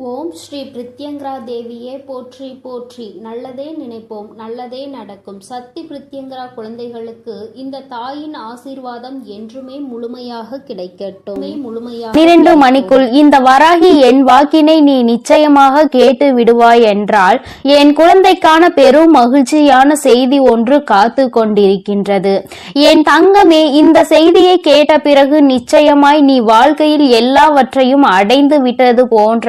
ஓம் ஸ்ரீ பிரித்யங்கரா தேவியே போற்றி போற்றி. நல்லதே நினைப்போம், நல்லதே நடக்கும். சக்தி பிரித்யங்கரா குழந்தைகளுக்கு இந்த தாயின் ஆசீர்வாதம் என்றுமே முழுமையாக கிடைக்கட்டும். 12 மணிக்குள் இந்த வராகி என் வாக்கினை நீ நிச்சயமாக கேட்டு விடுவாய் என்றால் என் குழந்தைக்கான பெரும் மகிழ்ச்சியான செய்தி ஒன்று காத்து கொண்டிருக்கின்றது. என் தங்கமே, இந்த செய்தியை கேட்ட பிறகு நிச்சயமாய் நீ வாழ்க்கையில் எல்லாவற்றையும் அடைந்து விட்டது போன்ற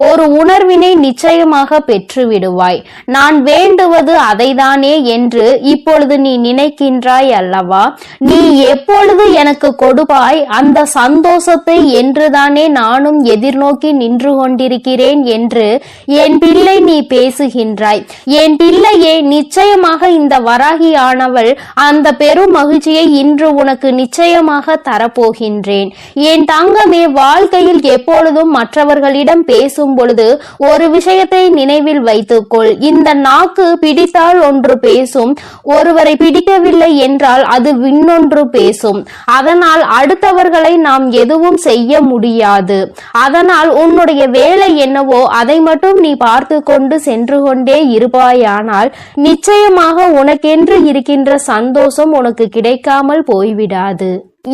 ஒரு உணர்வினை நிச்சயமாக பெற்று விடுவாய். நான் வேண்டுவது அதைதானே என்று இப்பொழுது நீ நினைக்கின்றாய் அல்லவா? நீ எப்பொழுது எனக்கு கொடுப்பாய் அந்த சந்தோஷத்தை என்றுதானே நானும் எதிர்நோக்கி நின்று கொண்டிருக்கிறேன் என்று என் பிள்ளை நீ பேசுகின்றாய். என் பிள்ளையே, நிச்சயமாக இந்த வராகியானவள் அந்த பெரும் மகிழ்ச்சியை இன்று உனக்கு நிச்சயமாக தரப்போகின்றேன். என் தங்கமே, வாழ்க்கையில் எப்பொழுதும் மற்றவர்களிடம் பேசும் பொழுது ஒரு விஷயத்தை நினைவில் வைத்துக்கொள். இந்த நாக்கு பிடித்தால் ஒன்று பேசும், ஒருவரை பிடிக்கவில்லை என்றால் அது இன்னொன்று பேசும். அதனால் அடுத்தவர்களை நாம் எதுவும் செய்ய முடியாது. அதனால் உன்னுடைய வேலை என்னவோ அதை மட்டும் நீ பார்த்து கொண்டு சென்று கொண்டே இருப்பாயானால் நிச்சயமாக உனக்கென்று இருக்கின்ற சந்தோஷம் உனக்கு கிடைக்காமல் போய்விடாது.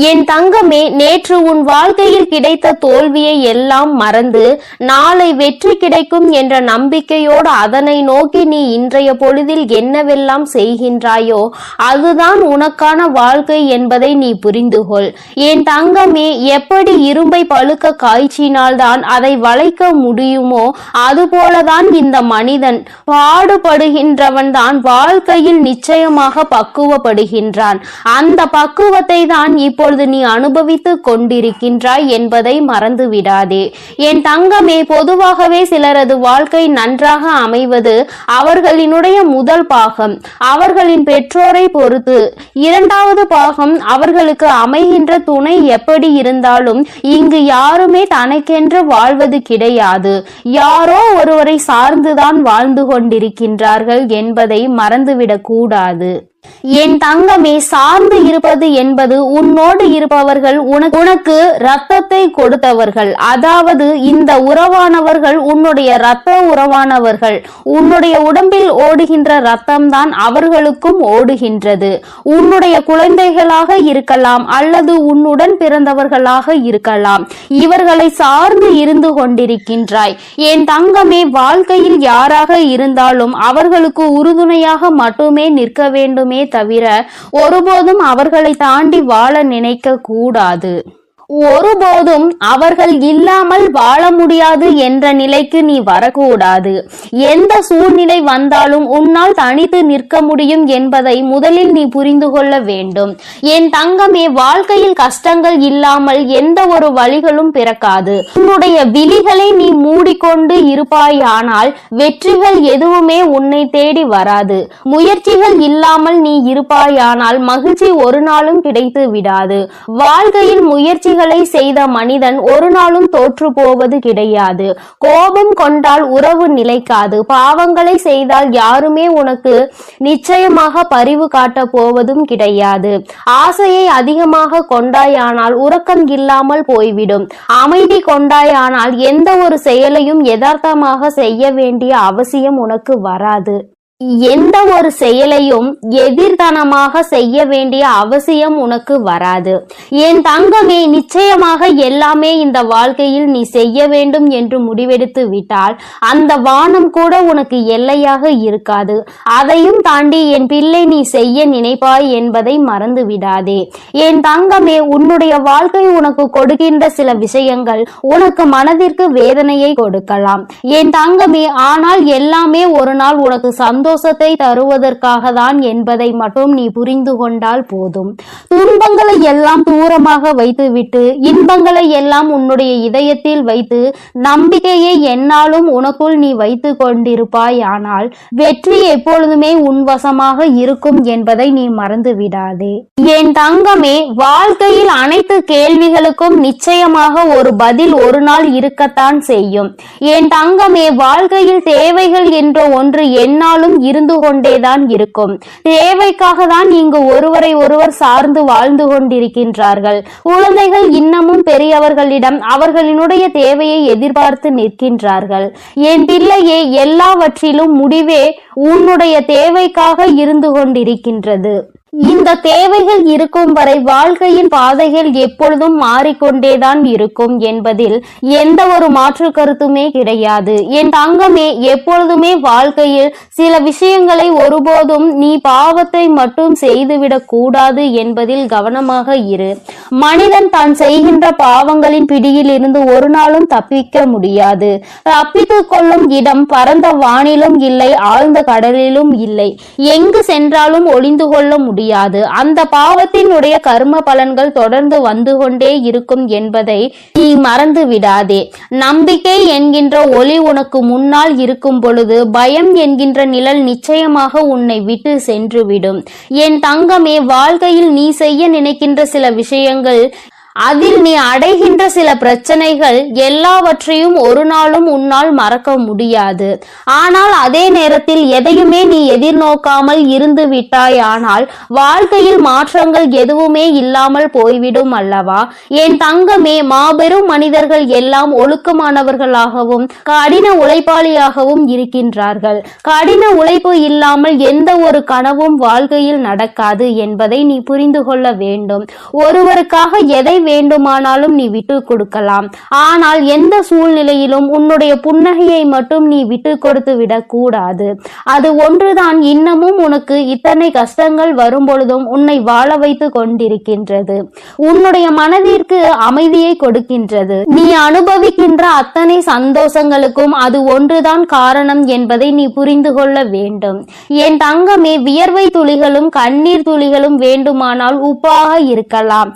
என் தங்கமே, நேற்று உன் வாழ்க்கையில் கிடைத்த தோல்வியை எல்லாம் மறந்து நாளை வெற்றி கிடைக்கும் என்ற நம்பிக்கையோடு அதனை நோக்கி நீ இன்றைய பொழுதில் என்னவெல்லாம் செய்கின்றாயோ அதுதான் உனக்கான வாழ்க்கை என்பதை நீ புரிந்துகொள். என் தங்கமே, எப்படி இரும்பை பழுக்க காய்ச்சினால்தான் அதை வளைக்க முடியுமோ அதுபோலதான் இந்த மனிதன் பாடுபடுகின்றவன் தான் வாழ்க்கையில் நிச்சயமாக பக்குவப்படுகின்றான். அந்த பக்குவத்தை தான் இப்பொழுது நீ அனுபவித்து கொண்டிருக்கின்றாய் என்பதை மறந்து விடாதே. என் தங்கமே, பொதுவாகவே சிலரது வாழ்க்கை நன்றாக அமைவது அவர்களினுடைய முதல் பாகம் அவர்களின் பெற்றோரை பொறுத்து, இரண்டாவது பாகம் அவர்களுக்கு அமைகின்ற துணை எப்படி இருந்தாலும் இங்கு யாருமே தனக்கென்று வாழ்வது கிடையாது. யாரோ ஒருவரை சார்ந்துதான் வாழ்ந்து கொண்டிருக்கின்றார்கள் என்பதை மறந்துவிடக் கூடாது. என் தங்கமே, சார்ந்து இருப்பது என்பது உன்னோடு இருப்பவர்கள் உனக்கு இரத்தத்தை கொடுத்தவர்கள். அதாவது இந்த உறவானவர்கள் உன்னுடைய இரத்த உறவானவர்கள். உன்னுடைய உடம்பில் ஓடுகின்ற இரத்தம் தான் அவர்களுக்கும் ஓடுகின்றது. உன்னுடைய குழந்தைகளாக இருக்கலாம் அல்லது உன்னுடன் பிறந்தவர்களாக இருக்கலாம். இவர்களை சார்ந்து இருந்து கொண்டிருக்கின்றாய். என் தங்கமே, வாழ்க்கையில் யாராக இருந்தாலும் அவர்களுக்கு உறுதுணையாக மட்டுமே நிற்க வேண்டும் தவிர ஒருபோதும் அவர்களை தாண்டி வாழ நினைக்க கூடாது. ஒருபோதும் அவர்கள் இல்லாமல் வாழ முடியாது என்ற நிலைக்கு நீ வரக்கூடாது. எந்த சூழ்நிலை வந்தாலும் உன்னால் தனித்து நிற்க முடியும் என்பதை முதலில் நீ புரிந்து கொள்ள வேண்டும். என் தங்கமே, வாழ்க்கையில் கஷ்டங்கள் இல்லாமல் எந்த ஒரு வழிகளும் பிறக்காது. உன்னுடைய விழிகளை நீ மூடிக்கொண்டு இருப்பாயானால் வெற்றிகள் எதுவுமே உன்னை தேடி வராது. முயற்சிகள் இல்லாமல் நீ இருப்பாயானால் மகிழ்ச்சி ஒரு நாளும் கிடைத்து விடாது. வாழ்க்கையில் முயற்சிகள் செய்த மனிதன் ஒரு நாளும் தோற்று போவது கிடையாது. கோபம் கொண்டால் உறவு நிலைக்காது. பாவங்களை செய்தால் யாருமே உனக்கு நிச்சயமாக பரிவு காட்ட போவதும் கிடையாது. ஆசையை அதிகமாக கொண்டாயானால் உறக்கம் இல்லாமல் போய்விடும். அமைதி கொண்டாயானால் எந்த ஒரு செயலையும் யதார்த்தமாக செய்ய வேண்டிய அவசியம் உனக்கு வராது. எந்த ஒரு செயலையும் எதிர்த்தனமாக செய்ய வேண்டிய அவசியம் உனக்கு வராது. என் தங்கமே, நிச்சயமாக எல்லாமே இந்த வாழ்க்கையில் நீ செய்ய வேண்டும் என்று முடிவெடுத்து விட்டால் அந்த வானம் கூட உனக்கு எல்லையாக இருக்காது. அதையும் தாண்டி என் பிள்ளை நீ செய்ய நினைப்பாய் என்பதை மறந்து விடாதே. என் தங்கமே, உன்னுடைய வாழ்க்கை உனக்கு கொடுக்கின்ற சில விஷயங்கள் உனக்கு மனதிற்கு வேதனையை கொடுக்கலாம். என் தங்கமே, ஆனால் எல்லாமே ஒரு நாள் உனக்கு சந்தோஷத்தை தருவதற்காக தான் என்பதை மட்டும் நீ புரிந்து கொண்டால் போதும். துன்பங்களை எல்லாம் தூரமாக வைத்துவிட்டு இன்பங்களை எல்லாம் உன்னுடைய இதயத்தில் வைத்து நம்பிக்கையை என்னாலும் உனக்குள் நீ வைத்து கொண்டிருப்பாய். ஆனால் வெற்றி எப்பொழுதுமே உன் வசமாக இருக்கும் என்பதை நீ மறந்து விடாதே. என் தங்கமே, வாழ்க்கையில் அனைத்து கேள்விகளுக்கும் நிச்சயமாக ஒரு பதில் ஒரு நாள் இருக்கத்தான் செய்யும். என் தங்கமே, வாழ்க்கையில் தேவைகள் என்ற ஒன்று என்னாலும் இருந்து கொண்டேதான் இருக்கும். தேவைக்காக தான் இங்கு ஒருவரை ஒருவர் சார்ந்து வாழ்ந்து கொண்டிருக்கின்றார்கள். குழந்தைகள் இன்னமும் பெரியவர்களிடம் அவர்களினுடைய தேவையை எதிர்பார்த்து நிற்கின்றார்கள். என் பிள்ளையே, எல்லாவற்றிலும் முடிவே உன்னுடைய தேவைக்காக இருந்து கொண்டிருக்கின்றது. இந்த தேவைகள் இருக்கும் வரை வாழ்க்கையின் பாதைகள் எப்பொழுதும் மாறிக்கொண்டேதான் இருக்கும் என்பதில் எந்த ஒரு மாற்று கருத்துமே கிடையாது. என் தங்கமே, எப்பொழுதுமே வாழ்க்கையில் சில விஷயங்களை ஒருபோதும் நீ பாவத்தை மட்டும் செய்துவிடக் கூடாது என்பதில் கவனமாக இரு. மனிதன் தான் செய்கின்ற பாவங்களின் பிடியில் இருந்து ஒரு நாளும் தப்பிக்க முடியாது. தப்பித்துக் கொள்ளும் இடம் பரந்த வானிலும் இல்லை, ஆழ்ந்த கடலிலும் இல்லை. எங்கு சென்றாலும் ஒளிந்து கொள்ள முடியாது. அந்த பாவத்தினுடைய கர்ம பலன்கள் தொடர்ந்து வந்து கொண்டே இருக்கும் என்பதை நீ மறந்து விடாதே. நம்பிக்கை என்கின்ற ஒளி உனக்கு முன்னால் இருக்கும் பொழுது பயம் என்கின்ற நிழல் நிச்சயமாக உன்னை விட்டு சென்றுவிடும். என் தங்கமே, வாழ்க்கையில் நீ செய்ய நினைக்கின்ற சில விஷயங்கள், அதில் நீ அடைகின்ற சில பிரச்சனைகள் எல்லாவற்றையும் ஒரு நாளும் உன்னால் மறக்க முடியாது. ஆனால் அதே நேரத்தில் எதையுமே நீ எதிர்நோக்காமல் இருந்து விட்டாயானால் வாழ்க்கையில் மாற்றங்கள் எதுவுமே இல்லாமல் போய்விடும் அல்லவா? என் தங்கமே, மாபெரும் மனிதர்கள் எல்லாம் ஒழுக்கமானவர்களாகவும் கடின உழைப்பாளியாகவும் இருக்கின்றார்கள். கடின உழைப்பு இல்லாமல் எந்த ஒரு கனவும் வாழ்க்கையில் நடக்காது என்பதை நீ புரிந்து கொள்ள வேண்டும். ஒருவருக்காக எதை வேண்டுமானாலும் நீ விட்டு கொடுக்கலாம். ஆனால் எந்த சூழ்நிலையிலும் உன்னுடைய புன்னகையை மட்டும் நீ விட்டு கொடுத்து விடக் கூடாது. அது ஒன்றுதான் இன்னமும் உனக்கு இத்தனை கஷ்டங்கள் வரும் பொழுதும் உன்னை வாழ வைத்து கொண்டிருக்கின்றது. உன்னுடைய மனதிற்கு அமைதியை கொடுக்கின்றது. நீ அனுபவிக்கின்ற அத்தனை சந்தோஷங்களுக்கும் அது ஒன்றுதான் காரணம் என்பதை நீ புரிந்து கொள்ள வேண்டும். என் தங்கமே, வியர்வை துளிகளும் கண்ணீர் துளிகளும் வேண்டுமானால் உப்பாக இருக்கலாம்.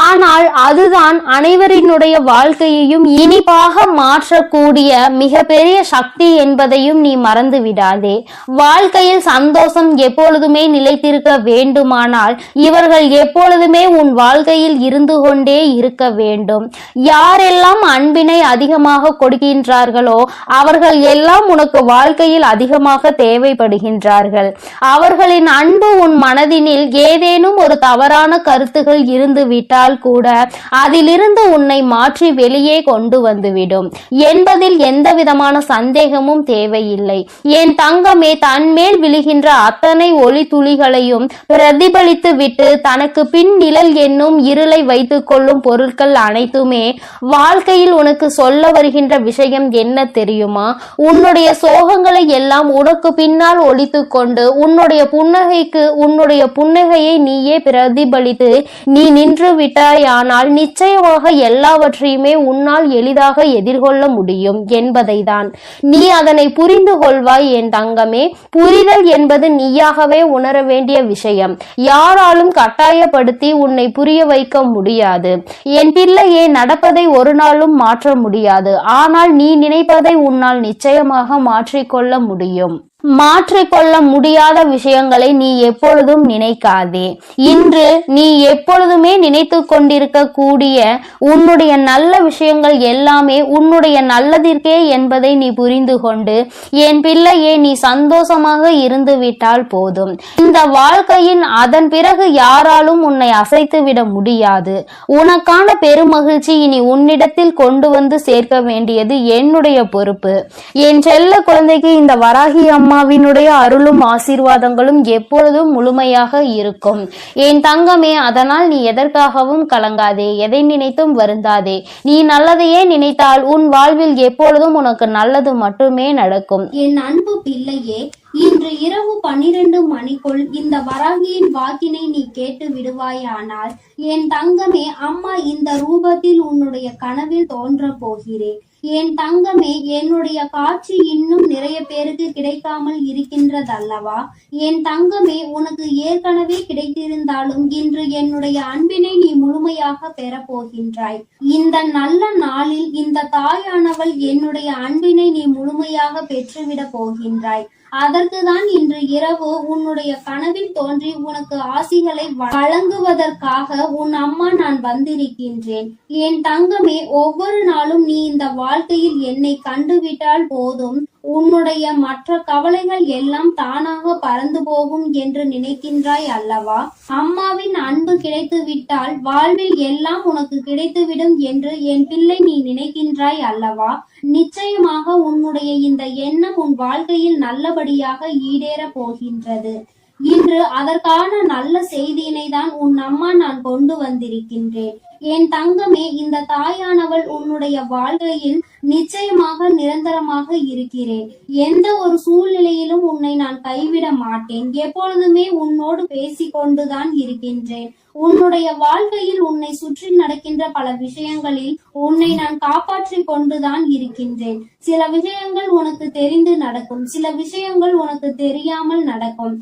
ஆனால் அதுதான் அனைவரினுடைய வாழ்க்கையையும் இனிப்பாக மாற்றக்கூடிய மிகப்பெரிய சக்தி என்பதையும் நீ மறந்து விடாதே. வாழ்க்கையில் சந்தோஷம் எப்பொழுதுமே நிலைத்திருக்க வேண்டுமானால் இவர்கள் எப்பொழுதுமே உன் வாழ்க்கையில் இருந்து கொண்டே இருக்க வேண்டும். யாரெல்லாம் அன்பினை அதிகமாக கொடுக்கின்றார்களோ அவர்கள் எல்லாம் உனக்கு வாழ்க்கையில் அதிகமாக தேவைப்படுகின்றார்கள். அவர்களின் அன்பு உன் மனதினில் ஏதேனும் ஒரு தவறான கருத்துகள் இருந்து விட்டால் கூட அதிலிருந்து உன்னை மாற்றி வெளியே கொண்டு வந்துவிடும் என்பதில் எந்த விதமான சந்தேகமும் தேவையில்லை. என் தங்கமே, தன்மேல் விழுகின்ற அத்தனை ஒளி துளிகளையும் பிரதிபலித்து விட்டு தனக்கு பின் நிழல் என்னும் இருளை வைத்துக் கொள்ளும் பொருட்கள் அனைத்துமே வாழ்க்கையில் உனக்கு சொல்ல வருகின்ற விஷயம் என்ன தெரியுமா? உன்னுடைய சோகங்களை எல்லாம் உனக்கு பின்னால் ஒழித்து கொண்டு உன்னுடைய புன்னகையை நீயே பிரதிபலித்து நீ நின்று விட்டாயான நிச்சயமாக எல்லாவற்றையுமே உன்னால் எளிதாக எதிர்கொள்ள முடியும் என்பதை தான். நீ அதனை புரிந்து கொள்வாய் என் தங்கமே. புரிதல் என்பது நீயாகவே உணர வேண்டிய விஷயம். யாராலும் கட்டாயப்படுத்தி உன்னை புரிய வைக்க முடியாது. என் பிள்ளையே, நடப்பதை ஒரு நாளும் மாற்ற முடியாது. ஆனால் நீ நினைப்பதை உன்னால் நிச்சயமாக மாற்றிக்கொள்ள முடியும். மாற்றிக்கொள்ள முடியாத விஷயங்களை நீ எப்பொழுதும் நினைக்காதே. இன்று நீ எப்பொழுதுமே நினைத்து கொண்டிருக்க கூடிய உன்னுடைய நல்ல விஷயங்கள் எல்லாமே உன்னுடைய நல்லதிற்கே என்பதை நீ புரிந்து கொண்டு என் பிள்ளையே, நீ சந்தோஷமாக இருந்து விட்டால் போதும். இந்த வாழ்க்கையின் அதன் பிறகு யாராலும் உன்னை அசைத்து விட முடியாது. உனக்கான பெருமகிழ்ச்சி இனி உன்னிடத்தில் கொண்டு வந்து சேர்க்க வேண்டியது என்னுடைய பொறுப்பு. என் செல்ல குழந்தைக்கு இந்த வராகி அம்மாவினுடைய அருளும் ஆசீர்வாதங்களும் எப்பொழுதும் முழுமையாக இருக்கும். என் தங்கமே, அதனால் நீ எதற்காகவும் கலங்காதே, எதை நினைத்தும் வருந்தாதே. நீ நல்லதையே நினைத்தால் உன் வாழ்வில் எப்பொழுதும் உனக்கு நல்லது மட்டுமே நடக்கும். என் அன்பு பிள்ளையே, இன்று இரவு 12 மணிக்குள் இந்த வராகியின் வாக்கினை நீ கேட்டு விடுவாயானால் என் தங்கமே, அம்மா இந்த ரூபத்தில் உன்னுடைய கனவில் தோன்ற போகிறேன். என் தங்கமே, என்னுடைய காட்சி இன்னும் நிறைய பேருக்கு கிடைக்காமல் இருக்கின்றதல்லவா? என் தங்கமே, உனக்கு ஏற்கனவே கிடைத்திருந்தாலும் இன்று என்னுடைய அன்பினை நீ முழுமையாக பெற போகின்றாய். இந்த நல்ல நாளில் இந்த தாயானவள் என்னுடைய அன்பினை நீ முழுமையாக பெற்றுவிட போகின்றாய். அதற்குதான் இன்று இரவு உன்னுடைய கனவில் தோன்றி உனக்கு ஆசிகளை வழங்குவதற்காக உன் அம்மா நான் வந்திருக்கின்றேன். என் தங்கமே, ஒவ்வொரு நாளும் நீ இந்த வாழ்க்கையில் என்னை கண்டுவிட்டால் போதும், உன்னுடைய மற்ற கவலைகள் எல்லாம் தானாக பறந்து போகும் என்று நினைக்கின்றாய் அல்லவா? அம்மாவின் அன்பு கிடைத்து விட்டால் வாழ்வில் எல்லாம் உனக்கு கிடைத்துவிடும் என்று என் பிள்ளை நீ நினைக்கின்றாய் அல்லவா? நிச்சயமாக உன்னுடைய இந்த எண்ணம் உன் வாழ்க்கையில் நல்லபடியாக ஈடேற போகின்றது. இன்று அதற்கான நல்ல செய்தியினை தான் உன் அம்மா நான் கொண்டு வந்திருக்கின்றேன். என் தங்கமே, இந்த தாயானவள் உன்னுடைய வாழ்க்கையில் நிச்சயமாக நிரந்தரமாக இருக்கிறேன். எந்த ஒரு சூழ்நிலையிலும் உன்னை நான் கைவிட மாட்டேன். எப்பொழுதுமே உன்னோடு பேசிக்கொண்டுதான் இருக்கின்றேன். உன்னுடைய வாழ்க்கையில் உன்னை சுற்றி நடக்கின்ற பல விஷயங்களில் உன்னை நான் காப்பாற்றி கொண்டுதான் இருக்கின்றேன். சில விஷயங்கள் உனக்கு தெரிந்து நடக்கும், சில விஷயங்கள் உனக்கு தெரியாமல் நடக்கும்.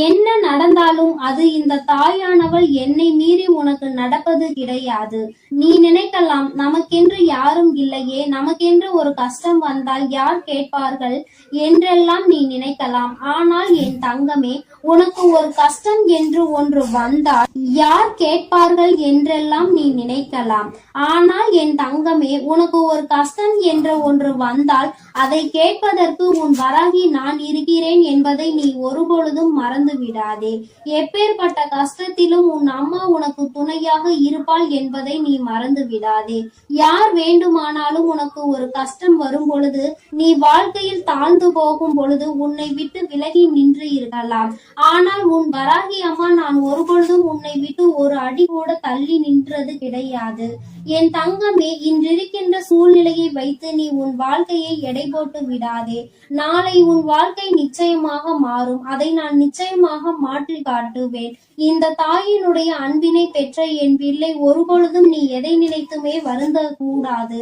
என்ன நடந்தாலும் அது இந்த தாயானவள் என்னை மீறி உனக்கு நடப்பது கிடையாது. நீ நினைக்கலாம், நமக்கென்று யாரும் இல்லையே, நமக்கென்று ஒரு கஷ்டம் வந்தால் யார் கேட்பார்கள் என்றெல்லாம் நீ நினைக்கலாம். ஆனால் என் தங்கமே, உனக்கு ஒரு கஷ்டம் என்று ஒன்று வந்தால் யார் கேட்பார்கள் என்றெல்லாம் நீ நினைக்கலாம். ஆனால் என் தங்கமே, உனக்கு ஒரு கஷ்டம் என்ற ஒன்று வந்தால் அதை கேட்பதற்கு உன் வராகி நான் இருக்கிறேன் என்பதை நீ ஒருபொழுதும் மறந்து விடாதே. எப்பேற்பட்ட கஷ்டத்திலும் உன் அம்மா உனக்கு துணையாக இருப்பாள் என்பதை நீ மறந்து விடாதே. யார் வேண்டுமானாலும் உனக்கு ஒரு கஷ்டம் வரும் பொழுது, நீ வாழ்க்கையில் தாழ்ந்து போகும் பொழுது உன்னை விட்டு விலகி நின்று இருக்கலாம். ஆனால் உன் வராகி அம்மா நான் ஒருபொழுதும் உன்னை விட்டு ஒரு அடி கூட தள்ளி நின்றது கிடையாது. என் தங்கமே, இன்றிருக்கின்ற சூழ்நிலையை வைத்து நீ உன் வாழ்க்கையை எடை போட்டு விடாதே. நாளை உன் வாழ்க்கை நிச்சயமாக மாறும். அதை நான் நிச்சயமாக மாற்றி காட்டுவேன். இந்த தாயினுடைய அன்பினை பெற்ற என் பிள்ளை, ஒருபொழுதும் நீ எதை நினைத்துமே வருந்த கூடாது.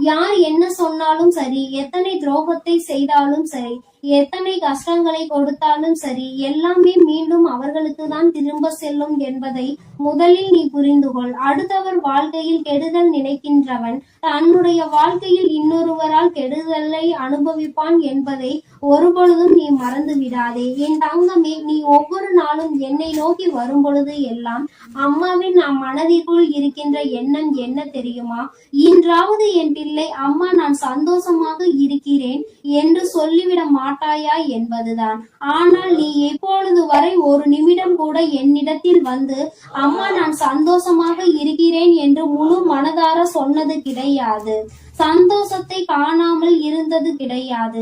யார் என்ன சொன்னாலும் சரி, எத்தனை துரோகத்தை செய்தாலும் சரி, எத்தனை கஷ்டங்களை கொடுத்தாலும் சரி, எல்லாமே மீண்டும் அவர்களுக்கு தான் திரும்ப செல்லும் என்பதை முதலில் நீ புரிந்து கொள். அடுத்தவர் வாழ்க்கையில் கெடுதல் நினைக்கின்றவன் தன்னுடைய வாழ்க்கையில் இன்னொருவரால் கெடுதலை அனுபவிப்பான் என்பதை ஒருபொழுதும் நீ மறந்து விடாதே. என் தங்கமே, நீ ஒவ்வொரு நாளும் என்னை நோக்கி வரும் பொழுது எல்லாம் அம்மாவின் மனதிற்குள் இருக்கின்ற எண்ணம் என்ன தெரியுமா? இன்றாவது என் பிள்ளை, அம்மா நான் சந்தோஷமாக இருக்கிறேன் என்று சொல்லிவிட மாட்டாயா என்பதுதான். ஆனால் நீ எப்பொழுது வரை ஒரு நிமிடம் கூட என்னிடத்தில் வந்து அம்மா நான் சந்தோஷமாக இருக்கிறேன் என்று முழு மனதார சொன்னது கிடையாது. சந்தோஷத்தை காணாமல் இருந்தது கிடையாது.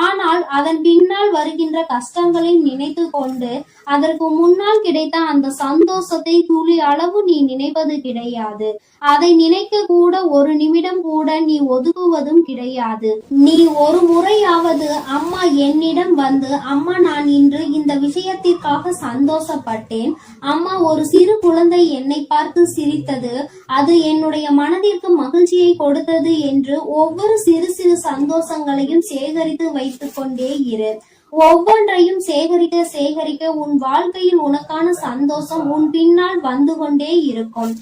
ஆனால் அதன் பின்னால் வருகின்ற கஷ்டங்களை நினைத்து கொண்டு அதற்கு முன்னால் கிடைத்த அந்த சந்தோஷத்தை துளி அளவு நீ நினைப்பது கிடையாது. அதை நினைக்க கூட ஒரு நிமிடம் கூட நீ ஒதுக்குவதும் கிடையாது. நீ ஒரு முறையாவது அம்மா என்னிடம் வந்து, அம்மா நான் இன்று இந்த விஷயத்திற்காக சந்தோஷப்பட்டேன், அம்மா ஒரு சிறு குழந்தை என்னை பார்த்து சிரித்தது, அது என்னுடைய மனதிற்கு மகிழ்ச்சியை கொடுத்தது என்று ஒவ்வொரு சிறு சிறு சந்தோஷங்களையும் சேகரித்து வைத்துக் கொண்டே இரு. ஒவ்வொன்றையும் சேகரிக்க சேகரிக்க உன் வாழ்க்கையில் உனக்கான சந்தோஷம் உன் பின்னால் வந்து கொண்டே இருக்கும்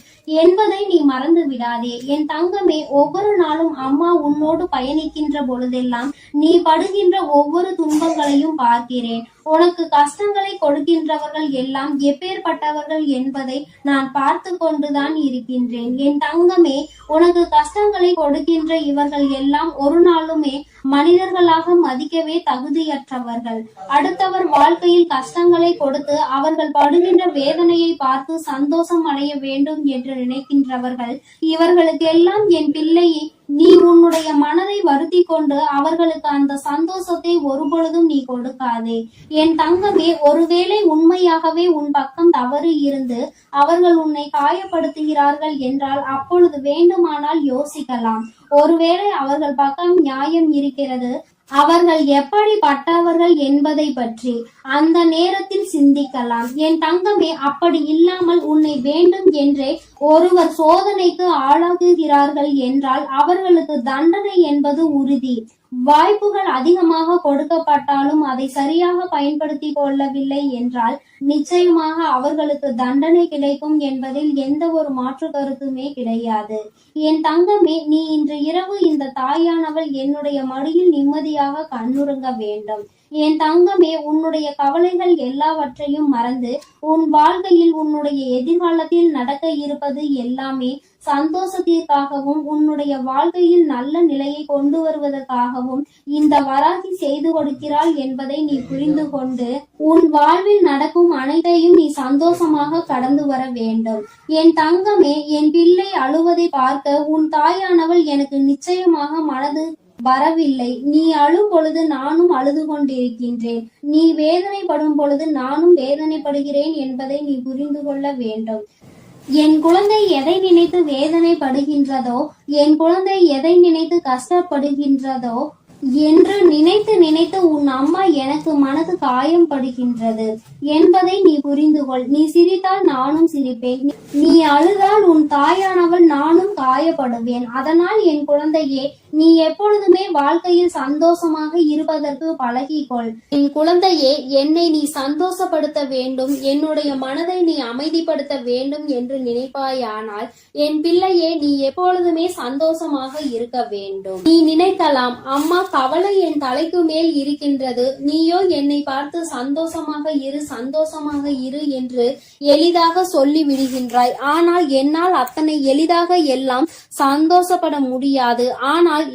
என்பதை நீ மறந்து விடாதே. என் தங்கமே, ஒவ்வொரு நாளும் அம்மா உன்னோடு பயணிக்கின்ற பொழுதெல்லாம் நீ படுகின்ற ஒவ்வொரு துன்பங்களையும் பார்க்கிறேன். உனக்கு கஷ்டங்களை கொடுக்கின்றவர்கள் எல்லாம் எப்பேற்பட்டவர்கள் என்பதை நான் பார்த்து கொண்டுதான் இருக்கின்றேன். என் தங்கமே, உனக்கு கஷ்டங்களை கொடுக்கின்ற இவர்கள் எல்லாம் ஒரு நாளுமே மனிதர்களாக மதிக்கவே தகுதியற்றவர்கள். அடுத்தவர் வாழ்க்கையில் கஷ்டங்களை கொடுத்து அவர்கள் படுகின்ற வேதனையை பார்த்து சந்தோஷம் அடைய வேண்டும் என்று நினைக்கின்றவர்கள் இவர்களுக்கெல்லாம் என் பிள்ளையை நீ உன்னுடைய மனதை வருத்தி கொண்டு அவர்களுக்கு அந்த சந்தோஷத்தை ஒருபொழுதும் நீ கொடுக்காதே. என் தங்கமே, ஒருவேளை உண்மையாகவே உன் பக்கம் தவறு இருந்து அவர்கள் உன்னை காயப்படுத்துகிறார்கள் என்றால் அப்பொழுது வேண்டுமானால் யோசிக்கலாம். ஒருவேளை அவர்கள் பக்கம் நியாயம் இருக்கிறது, அவர்கள் எப்படிப்பட்டவர்கள் என்பதை பற்றி அந்த நேரத்தில் சிந்திக்கலாம். என் தங்கமே, அப்படி இல்லாமல் உன்னை வேண்டும் என்றே ஒருவர் சோதனைக்கு ஆளாகுகிறார்கள் என்றால் அவர்களுக்கு தண்டனை என்பது உறுதி. வாய்ப்புகள் அதிகமாக கொடுக்கப்பட்டாலும் அதை சரியாக பயன்படுத்தி கொள்ளவில்லை என்றால் நிச்சயமாக அவர்களுக்கு தண்டனை கிடைக்கும் என்பதில் எந்த ஒரு மாற்று கருத்துமே கிடையாது. என் தங்கமே, நீ இன்று இரவு இந்த தாயானவள் என்னுடைய மடியில் நிம்மதியாக கண்ணுறங்க வேண்டும். என் தங்கமே, உன்னுடைய கவலைகள் எல்லாவற்றையும் மறந்து உன் வாழ்க்கையில் உன்னுடைய எதிர்காலத்தில் நடக்க இருப்பது எல்லாமே சந்தோஷத்திற்காகவும் உன்னுடைய வாழ்க்கையில் நல்ல நிலையை கொண்டு வருவதற்காகவும் இந்த வராகி செய்து கொடுக்கிறாள் என்பதை நீ புரிந்து கொண்டு உன் வாழ்வில் நடக்கும் அனைத்தையும் நீ சந்தோஷமாக கடந்து வர வேண்டும். என் தங்கமே, என் பிள்ளை அழுவதை பார்க்க உன் தாயானவள் எனக்கு நிச்சயமாக மனது வரவில்லை. நீ அழும் பொழுது நானும் அழுது கொண்டிருக்கின்றேன். நீ வேதனைப்படும் பொழுது நானும் வேதனைப்படுகிறேன் என்பதை நீ புரிந்து கொள்ள வேண்டும். என் குழந்தை எதை நினைத்து வேதனைப்படுகின்றதோ, என் குழந்தை எதை நினைத்து கஷ்டப்படுகின்றதோ என்று நினைத்து நினைத்து உன் அம்மா எனக்கு மனது காயம் படுகின்றது என்பதை நீ புரிந்து கொள். நீ சிரித்தால் நானும் சிரிப்பேன், நீ அழுதால் உன் தாயானவள் நானும் காயப்படுவேன். அதனால் என் குழந்தையே, நீ எப்பொழுதுமே வாழ்க்கையில் சந்தோஷமாக இருப்பதற்கு பழகிக்கொள். என் குழந்தையே, என்னை நீ சந்தோஷப்படுத்த வேண்டும், என்னுடைய மனதை நீ அமைதிப்படுத்த வேண்டும் என்று நினைப்பாயானால் என் பிள்ளையே, நீ எப்பொழுதுமே சந்தோஷமாக இருக்க வேண்டும். நீ நினைக்கலாம், அம்மா கவலை என் தலைக்கு மேல் இருக்கின்றது, நீயோ என்னை பார்த்து சந்தோஷமாக இரு என்று எளிதாக சொல்லி விடுகின்றாய். ஆனால் என்னால் அத்தனை எளிதாக எல்லாம் சந்தோஷப்பட முடியாது. ஆனால்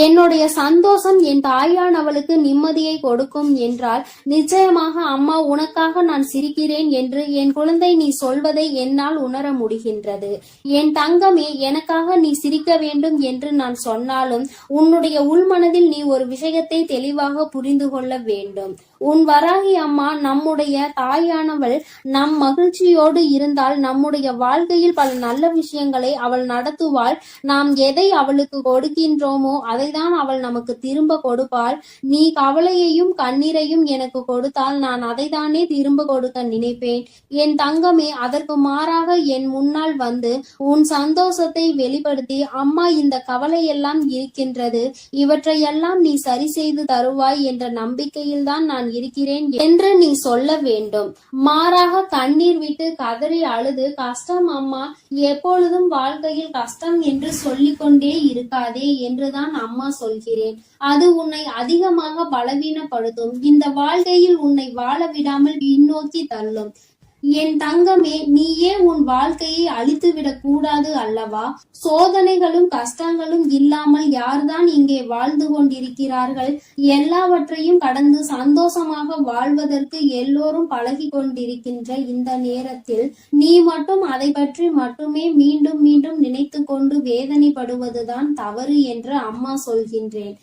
என்னுடைய சந்தோஷம் என் தாயானவளுக்கு நிம்மதியை கொடுக்கும் என்றால் நிச்சயமாக அம்மா உனக்காக நான் சிரிக்கிறேன் என்று என் குழந்தை நீ சொல்வதை என்னால் உணர முடிகின்றது. என் தங்கமே, எனக்காக நீ சிரிக்க வேண்டும் என்று நான் சொன்னாலும் உன்னுடைய உள்மனதில் நீ ஒரு விஷயத்தை தெளிவாக புரிந்து கொள்ள வேண்டும். உன் வராகி அம்மா நம்முடைய தாயானவள் நம் மகிழ்ச்சியோடு இருந்தால் நம்முடைய வாழ்க்கையில் பல நல்ல விஷயங்களை அவள் நடத்துவாள். நாம் எதை அவளுக்கு கொடுக்கின்றோமோ அதைதான் அவள் நமக்கு திரும்ப கொடுப்பாள். நீ கவலையையும் கண்ணீரையும் எனக்கு கொடுத்தால் நான் அதைதானே திரும்ப கொடுக்க நினைப்பேன். என் தங்கமே, அதற்கு மாறாக என் முன்னால் வந்து உன் சந்தோஷத்தை வெளிப்படுத்தி, அம்மா இந்த கவலையெல்லாம் இருக்கின்றது, இவற்றையெல்லாம் நீ சரி செய்து தருவாய் என்ற நம்பிக்கையில் தான் நான் இருக்கிறேன் என்று நீ சொல்ல வேண்டும். மாறாக கண்ணீர் விட்டு கதறி அழுது, கஷ்டம் அம்மா, எப்பொழுதும் வாழ்க்கையில் கஷ்டம் என்று சொல்லிக்கொண்டே இருக்காதே என்றுதான் அம்மா சொல்கிறேன். அது உன்னை அதிகமாக பலவீனப்படுத்தும். இந்த வாழ்க்கையில் உன்னை வாழ விடாமல் பின்னோக்கி தள்ளும். என் தங்கமே, நீயே உன் வாழ்க்கையை அழித்துவிடக் கூடாது அல்லவா? சோதனைகளும் கஷ்டங்களும் இல்லாமல் யார்தான் இங்கே வாழ்ந்து கொண்டிருக்கிறார்கள்? எல்லாவற்றையும் கடந்து சந்தோஷமாக வாழ்வதற்கு எல்லோரும் பழகி கொண்டிருக்கின்ற இந்த நேரத்தில் நீ மட்டும் அதை பற்றி மட்டுமே மீண்டும் மீண்டும் நினைத்து கொண்டு வேதனைப்படுவதுதான் தவறு என்று அம்மா சொல்கின்றேன்.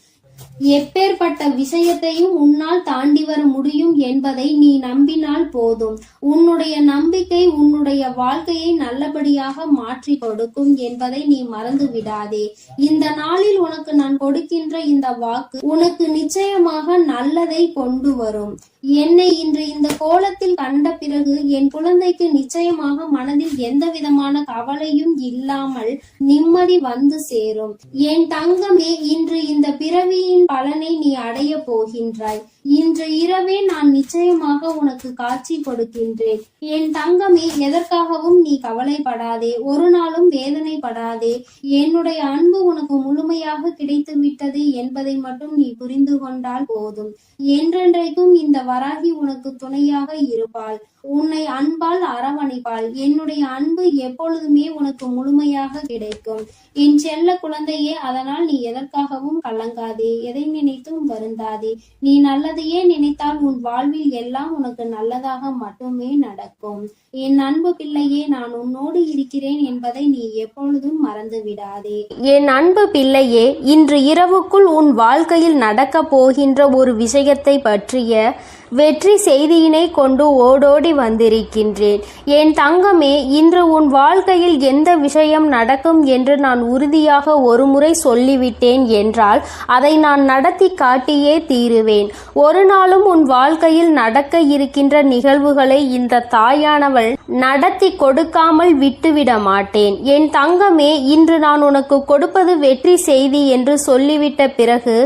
எப்பேற்பட்ட விஷயத்தையும் உன்னால் தாண்டி வர முடியும் என்பதை நீ நம்பினால் போதும். உன்னுடைய நம்பிக்கை உன்னுடைய வாழ்க்கையை நல்லபடியாக மாற்றி கொடுக்கும் என்பதை நீ மறந்து விடாதே. இந்த நாளில் உனக்கு நான் கொடுக்கின்ற இந்த வாக்கு உனக்கு நிச்சயமாக நல்லதை கொண்டு வரும். என்னை இன்று இந்த கோலத்தில் கண்ட பிறகு என் குழந்தைக்கு நிச்சயமாக மனதில் எந்த விதமான கவலையும் இல்லாமல் நிம்மதி வந்து சேரும். என் தங்கமே, இன்று இந்த பிறவியின் பலனை நீ அடைய போகின்றாய். இன்று இரவே நான் நிச்சயமாக உனக்கு காட்சி கொடுக்கின்றேன். என் தங்கமே, எதற்காகவும் நீ கவலைப்படாதே, ஒரு நாளும் வேதனைப்படாதே. என்னுடைய அன்பு உனக்கு முழுமையாக கிடைத்து விட்டது என்பதை மட்டும் நீ புரிந்து கொண்டால் போதும். என்றென்றைக்கும் இந்த வராகி உனக்கு துணையாக இருப்பாள், உன்னை அன்பால் அரவணைப்பாள். என்னுடைய அன்பு எப்பொழுதுமே உனக்கு முழுமையாக கிடைக்கும் என் செல்ல குழந்தையே. அதனால் நீ எதற்காகவும் கலங்காதே, எதை நினைத்தும் வருந்தாதே. நீ நல்லதையே நினைத்தால் உன் வாழ்வில் எல்லாம் உனக்கு நல்லதாக மட்டுமே நடக்கும். என் அன்பு பிள்ளையே, நான் உன்னோடு இருக்கிறேன் என்பதை நீ எப்பொழுதும் மறந்து விடாதே. என் அன்பு பிள்ளையே, இன்று இரவுக்குள் உன் வாழ்க்கையில் நடக்க போகின்ற ஒரு விஷயத்தை பற்றிய வெற்றி செய்தியினை கொண்டு ஓடோடி வந்திருக்கின்றேன். என் தங்கமே, இன்று உன் வாழ்க்கையில் எந்த விஷயம் நடக்கும் என்று நான் உறுதியாக ஒருமுறை சொல்லிவிட்டேன் என்றால் அதை நான் நடத்தி காட்டியே தீருவேன். ஒரு நாளும் உன் வாழ்க்கையில் நடக்க இருக்கின்ற நிகழ்வுகளை இந்த தாயானவள் நடத்தி கொடுக்காமல் விட்டுவிட மாட்டேன். என் தங்கமே, இன்று நான் உனக்கு கொடுப்பது வெற்றி செய்தி என்று சொல்லிவிட்ட பிறகு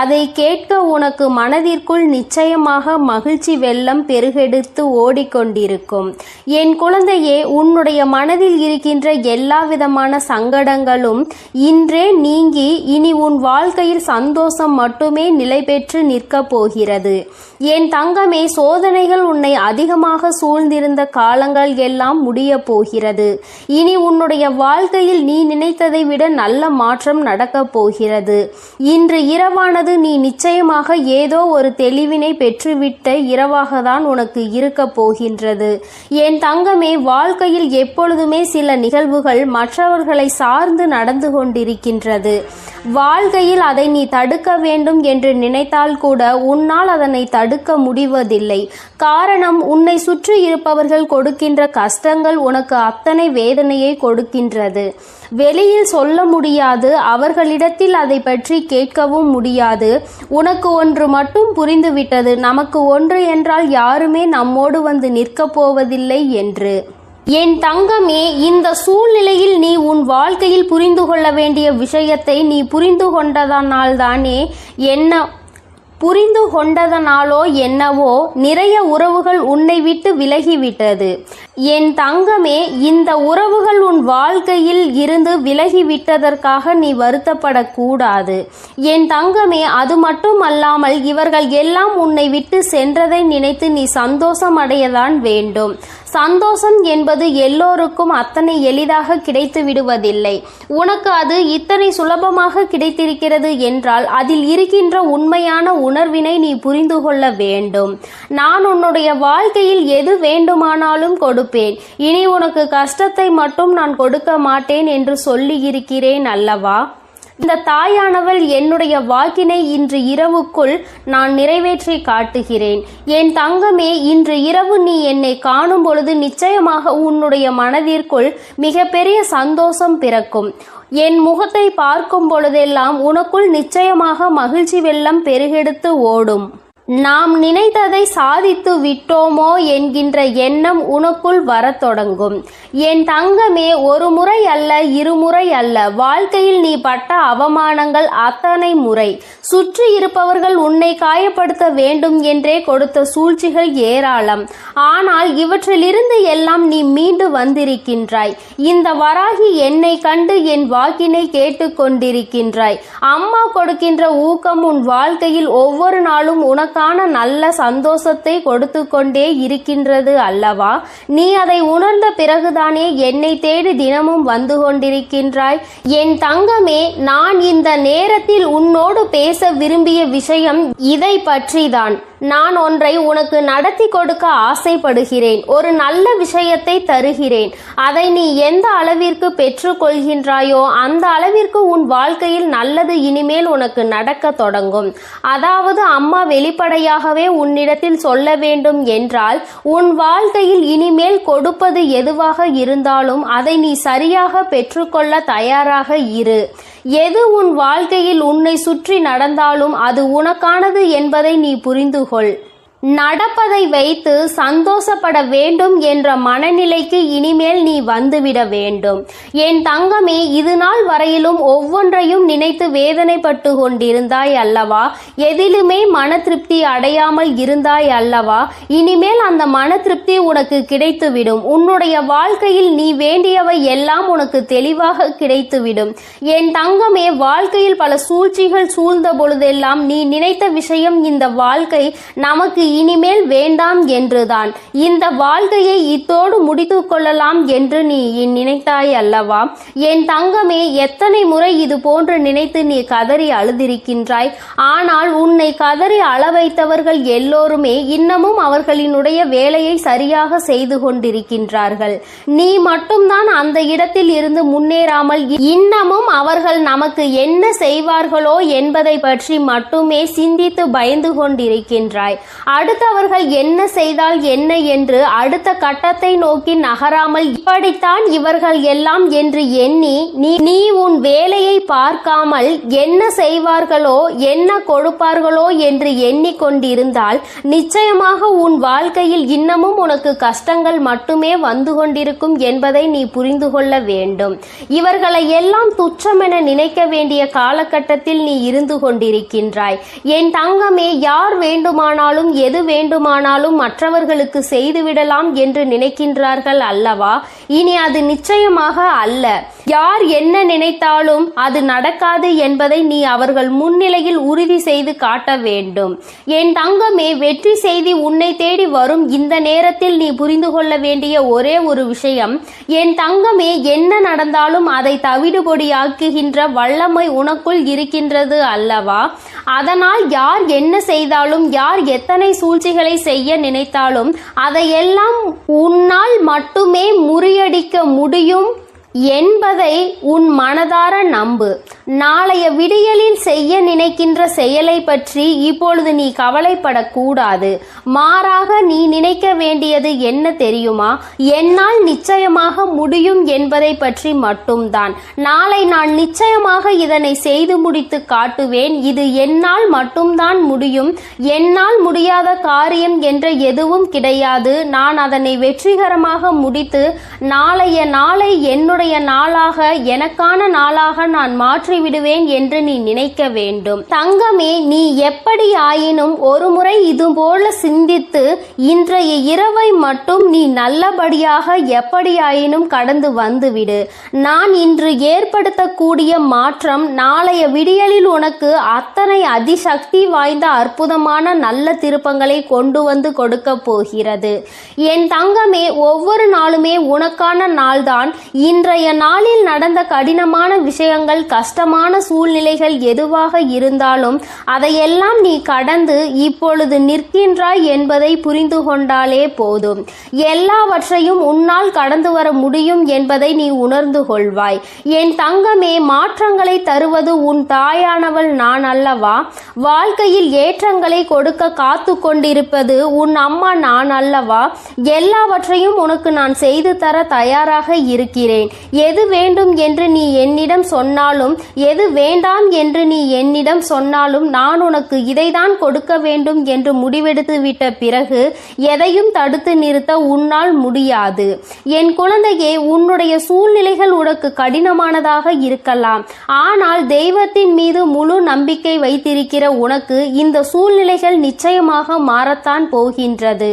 அதை கேட்க உனக்கு மனதிற்குள் நிச்சயமாக மகிழ்ச்சி வெள்ளம் பெருகெடுத்து ஓடிக்கொண்டிருக்கும். என் குழந்தையே, உன்னுடைய மனதில் இருக்கின்ற எல்லா விதமான சங்கடங்களும் இன்றே நீங்கி இனி உன் வாழ்க்கையில் சந்தோஷம் மட்டுமே நிலை பெற்று நிற்கப் போகிறது. என் தங்கமே, சோதனைகள் உன்னை அதிகமாக சூழ்ந்திருந்த காலங்கள் எல்லாம் முடிய போகிறது. இனி உன்னுடைய வாழ்க்கையில் நீ நினைத்ததை விட நல்ல மாற்றம் நடக்கப் போகிறது. இன்று இரவானது நீ நிச்சயமாக ஏதோ ஒரு தெளிவினை பெற்றுவிட்ட இரவாக தான் உனக்கு இருக்க போகின்றது. என் தங்கமே, வாழ்க்கையில் எப்பொழுதுமே சில நிகழ்வுகள் மற்றவர்களை சார்ந்து நடந்து கொண்டிருக்கின்றது. வாழ்க்கையில் அதை நீ தடுக்க வேண்டும் என்று நினைத்தால் கூட உன்னால் அதனை தடுக்க முடிவதில்லை. காரணம், உன்னை சுற்றி இருப்பவர்கள் கொடுக்கின்ற கஷ்டங்கள் உனக்கு அத்தனை வேதனையை கொடுக்கின்றது. வெளியில் சொல்ல முடியாது, அவர்களிடத்தில் அதை பற்றி கேட்கவும் முடியாது. உனக்கு ஒன்று மட்டும் புரிந்துவிட்டது, நமக்கு ஒன்று என்றால் யாருமே நம்மோடு வந்து நிற்கப் போவதில்லை என்று. என் தங்கமே, இந்த சூழ்நிலையில் நீ உன் வாழ்க்கையில் புரிந்து கொள்ள வேண்டிய விஷயத்தை நீ புரிந்து கொண்டதனாலோ என்னவோ நிறைய உறவுகள் உன்னை விட்டு விலகிவிட்டது. என் தங்கமே, இந்த உறவுகள் உன் வாழ்க்கையில் இருந்து விலகிவிட்டதற்காக நீ வருத்தப்படக்கூடாது. என் தங்கமே, அது மட்டும் அல்லாமல் இவர்கள் எல்லாம் உன்னை விட்டு சென்றதை நினைத்து நீ சந்தோஷம் அடையதான் வேண்டும். சந்தோஷம் என்பது எல்லோருக்கும் அத்தனை எளிதாக கிடைத்து விடுவதில்லை. உனக்கு அது இத்தனை சுலபமாக கிடைத்திருக்கிறது என்றால் அதில் இருக்கின்ற உண்மையான உணர்வினை நீ புரிந்து கொள்ள வேண்டும். நான் உன்னுடைய வாழ்க்கையில் எது வேண்டுமானாலும் கொடுப்பேன். இனி உனக்கு கஷ்டத்தை மட்டும் நான் கொடுக்க மாட்டேன் என்று சொல்லி இருக்கிறேன் அல்லவா? இந்த தாயானவள் என்னுடைய வாக்கினை இன்று இரவுக்குள் நான் நிறைவேற்றி காட்டுகிறேன். என் தங்கமே, இன்று இரவு நீ என்னை காணும் பொழுது நிச்சயமாக உன்னுடைய மனதிற்குள் மிகப்பெரிய சந்தோஷம் பிறக்கும். என் முகத்தை பார்க்கும் பொழுதெல்லாம் உனக்குள் நிச்சயமாக மகிழ்ச்சி வெள்ளம் பெருகெடுத்து ஓடும். நாம் நினைத்ததை சாதித்து விட்டோமோ என்கின்ற எண்ணம் உனக்குள் வரத் தொடங்கும். என் தங்கமே, ஒரு முறை அல்ல, இருமுறை அல்ல, வாழ்க்கையில் நீ பட்ட அவமானங்கள் அத்தனை முறை. சுற்றி இருப்பவர்கள் உன்னை காயப்படுத்த வேண்டும் என்றே கொடுத்த சூழ்ச்சிகள் ஏராளம். ஆனால் இவற்றிலிருந்து எல்லாம் நீ மீண்டு வந்திருக்கின்றாய். இந்த வராகி என்னை கண்டு என் வாக்கினை கேட்டு கொண்டிருக்கின்றாய். அம்மா கொடுக்கின்ற ஊக்கம் உன் வாழ்க்கையில் ஒவ்வொரு நாளும் உனக்கான நல்ல சந்தோஷத்தை கொடுத்து கொண்டே இருக்கின்றது அல்லவா? நீ அதை உணர்ந்த பிறகுதானே என்னை தேடி தினமும் வந்து கொண்டிருக்கின்றாய். என் தங்கமே, நான் இந்த நேரத்தில் உன்னோடு பேச விரும்பிய விஷயம் இதை பற்றிதான். நான் ஒன்றை உனக்கு நடத்தி கொடுக்க ஆசைப்படுகிறேன். ஒரு நல்ல விஷயத்தை தருகிறேன். அதை நீ எந்த அளவிற்கு பெற்றுக்கொள்கின்றாயோ அந்த அளவிற்கு உன் வாழ்க்கையில் நல்லது இனிமேல் உனக்கு நடக்க தொடங்கும். அதாவது அம்மா வெளிப்படையாகவே உன்னிடத்தில் சொல்ல வேண்டும் என்றால், உன் வாழ்க்கையில் இனிமேல் கொடுப்பது எதுவாக இருந்தாலும் அதை நீ சரியாக பெற்றுக்கொள்ள தயாராக இரு. எது உன் வாழ்க்கையில் உன்னை சுற்றி நடந்தாலும் அது உனக்கானது என்பதை நீ புரிந்து கொள். நடப்பதை வைத்து சந்தோஷப்பட வேண்டும் என்ற மனநிலைக்கு இனிமேல் நீ வந்துவிட வேண்டும். என் தங்கமே, இது நாள் வரையிலும் ஒவ்வொன்றையும் நினைத்து வேதனைப்பட்டு கொண்டிருந்தாய் அல்லவா? எதிலுமே மன திருப்தி அடையாமல் இருந்தாய் அல்லவா? இனிமேல் அந்த மன திருப்தி உனக்கு கிடைத்துவிடும். உன்னுடைய வாழ்க்கையில் நீ வேண்டியவை எல்லாம் உனக்கு தெளிவாக கிடைத்துவிடும். என் தங்கமே, வாழ்க்கையில் பல சூழ்ச்சிகள் சூழ்ந்த பொழுதெல்லாம் நீ நினைத்த விஷயம், இந்த வாழ்க்கை நமக்கு இனிமேல் வேண்டாம் என்றுதான். இந்த வாழ்க்கையை இத்தோடு முடித்து கொள்ளலாம் என்று நீ நினைத்தாய் அல்லவா? என் தங்கமே, எத்தனை முறை இது போன்று நினைத்து நீ கதறி அழுதிருக்கின்றாய். ஆனால் உன்னை கதறி அள வைத்தவர்கள் எல்லோருமே இன்னமும் அவர்களினுடைய வேலையை சரியாக செய்து கொண்டிருக்கின்றார்கள். நீ மட்டும்தான் அந்த இடத்தில் இருந்து முன்னேறாமல் இன்னமும் அவர்கள் நமக்கு என்ன செய்வார்களோ என்பதை பற்றி மட்டுமே சிந்தித்து பயந்து கொண்டிருக்கின்றாய். அடுத்தவர்கள் என்ன செய்தால் என்ன என்று அடுத்த கட்டத்தை நோக்கி நகராமல் இப்படித்தான் இவர்கள் எல்லாம் என்று எண்ணி நீ உன் வேலையை பார்க்காமல் என்ன செய்வார்களோ என்ன கொடுப்பார்களோ என்று எண்ணிக்கொண்டிருந்தால் நிச்சயமாக உன் வாழ்க்கையில் இன்னமும் உனக்கு கஷ்டங்கள் மட்டுமே வந்து கொண்டிருக்கும் என்பதை நீ புரிந்து கொள்ள வேண்டும். இவர்களை எல்லாம் துச்சமென நினைக்க வேண்டிய காலகட்டத்தில் நீ இருந்து கொண்டிருக்கின்றாய். என் தங்கமே, யார் வேண்டுமானாலும் எது வேண்டுமானாலும் மற்றவர்களுக்கு செய்துவிடலாம் என்று நினைக்கின்றார்கள் அல்லவா? இனி அது நிச்சயமாக அல்ல. யார் என்ன நினைத்தாலும் அது நடக்காது என்பதை நீ அவர்கள் முன்னிலையில் உறுதி செய்து காட்ட வேண்டும். என் தங்கமே, வெற்றி செய்தி உன்னை தேடி வரும் இந்த நேரத்தில் நீ புரிந்து கொள்ள வேண்டிய ஒரே ஒரு விஷயம், என் தங்கமே, என்ன நடந்தாலும் அதை தவிடுபொடியாக்குகின்ற வல்லமை உனக்குள் இருக்கின்றது அல்லவா? அதனால் யார் என்ன செய்தாலும், யார் எத்தனை சூழ்ச்சிகளை செய்ய நினைத்தாலும் அதையெல்லாம் உன்னால் மட்டுமே முறியடிக்க முடியும் என்பதை உன் மனதார நம்பு. நாளைய விடியலில் செய்ய நினைக்கின்ற செயலை பற்றி இப்பொழுது நீ கவலைப்படக்கூடாது. மாறாக நீ நினைக்க வேண்டியது என்ன தெரியுமா? என்னால் நிச்சயமாக முடியும் என்பதை பற்றி மட்டும்தான். நாளை நான் நிச்சயமாக இதனை செய்து முடித்து காட்டுவேன். இது என்னால் மட்டும்தான் முடியும். என்னால் முடியாத காரியம் என்ற எதுவும் கிடையாது. நான் அதனை வெற்றிகரமாக முடித்து நாளைய நாளை என்னுடைய நாளாக, எனக்கான நாளாக நான் மாற்றிவிடுவேன் என்று நீ நினைக்க வேண்டும். தங்கமே, நீ எப்படி ஆயினும் ஒரு முறை இதுபோல சிந்தித்து இன்றைய இரவை மட்டும் நீ நல்லபடியாக எப்படியாயினும் கடந்து வந்துவிடு. நான் இன்று ஏற்படுத்தக்கூடிய மாற்றம் நாளைய விடியலில் உனக்கு அத்தனை அதிசக்தி வாய்ந்த அற்புதமான நல்ல திருப்பங்களை கொண்டு வந்து கொடுக்க போகிறது. என் தங்கமே, ஒவ்வொரு நாளுமே உனக்கான நாள்தான். இன்றைய நாளில் நடந்த கடினமான விஷயங்கள், கஷ்டமான சூழ்நிலைகள் எதுவாக இருந்தாலும் அதையெல்லாம் நீ கடந்து இப்பொழுது நிற்கின்றாய் என்பதை புரிந்து கொண்டாலே போதும். எல்லாவற்றையும் உன்னால் கடந்து வர முடியும் என்பதை நீ உணர்ந்து கொள்வாய். என் தங்கமே, மாற்றங்களை தருவது உன் தாயானவள் நான் அல்லவா? வாழ்க்கையில் ஏற்றங்களை கொடுக்க காத்து கொண்டிருப்பது உன் அம்மா நான் அல்லவா? எல்லாவற்றையும் உனக்கு நான் செய்து தர தயாராக இருக்கிறேன். எது வேண்டும் என்று நீ என்னிடம் சொன்னாலும், எது வேண்டாம் என்று நீ என்னிடம் சொன்னாலும், நான் உனக்கு இதைதான் கொடுக்க வேண்டும் என்று முடிவெடுத்து விட்ட பிறகு எதையும் தடுத்து நிறுத்த உன்னால் முடியாது. என் குழந்தையே, உன்னுடைய சூழ்நிலைகள் உனக்கு கடினமானதாக இருக்கலாம். ஆனால் தெய்வத்தின் மீது முழு நம்பிக்கை வைத்திருக்கிற உனக்கு இந்த சூழ்நிலைகள் நிச்சயமாக மாறத்தான் போகின்றது.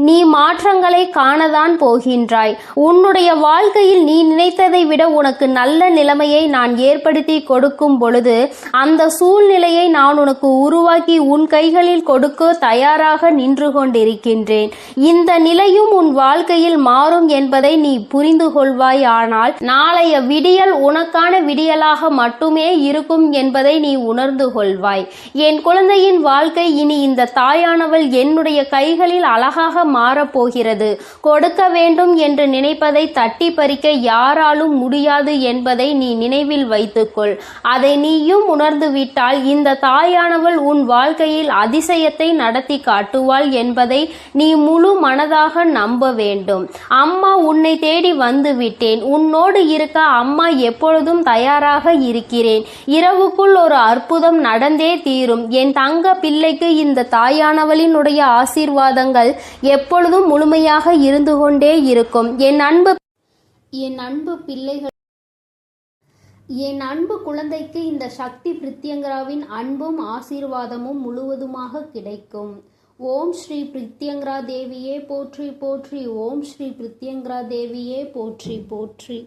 நீ மாற்றங்களை காணதான் போகின்றாய். உன்னுடைய வாழ்க்கையில் நீ நினைத்ததை விட உனக்கு நல்ல நிலைமையை நான் ஏற்படுத்தி கொடுக்கும் பொழுது அந்த சூழ்நிலையை நான் உனக்கு உருவாக்கி உன் கைகளில் கொடுக்க தயாராக நின்று கொண்டிருக்கின்றேன். இந்த நிலையும் உன் வாழ்க்கையில் மாறும் என்பதை நீ புரிந்து கொள்வாய். ஆனால் நாளைய விடியல் உனக்கான விடியலாக மட்டுமே இருக்கும் என்பதை நீ உணர்ந்து கொள்வாய். என் குழந்தையின் வாழ்க்கை இனி இந்த தாயானவள் என்னுடைய கைகளில் அழகாக மாறப்போகிறது. கொடுக்க வேண்டும் என்று நினைப்பதை தட்டி பறிக்க யாராலும் முடியாது என்பதை நீ நினைவில் வைத்துக்கொள். அதை நீயும் உணர்ந்து விட்டால் இந்த தாயானவள் உன் வாழ்க்கையில் அதிசயத்தை நடத்தி காட்டுவாள் என்பதை நீ முழு மனதாக நம்ப வேண்டும். அம்மா உன்னை தேடி வந்து விட்டேன். உன்னோடு இருக்க அம்மா எப்பொழுதும் தயாராக இருக்கிறேன். இரவுக்குள் ஒரு அற்புதம் நடந்தே தீரும். என் தங்க பிள்ளைக்கு இந்த தாயானவளினுடைய ஆசீர்வாதங்கள் எப்பொழுதும் முழுமையாக இருந்து கொண்டே இருக்கும். என் அன்பு குழந்தைக்கு இந்த சக்தி பிரித்யங்கராவின் அன்பும் ஆசீர்வாதமும் முழுவதுமாக கிடைக்கும். ஓம் ஸ்ரீ பிரித்யங்கரா தேவியே போற்றி போற்றி. ஓம் ஸ்ரீ பிரித்யங்கரா தேவியே போற்றி போற்றி.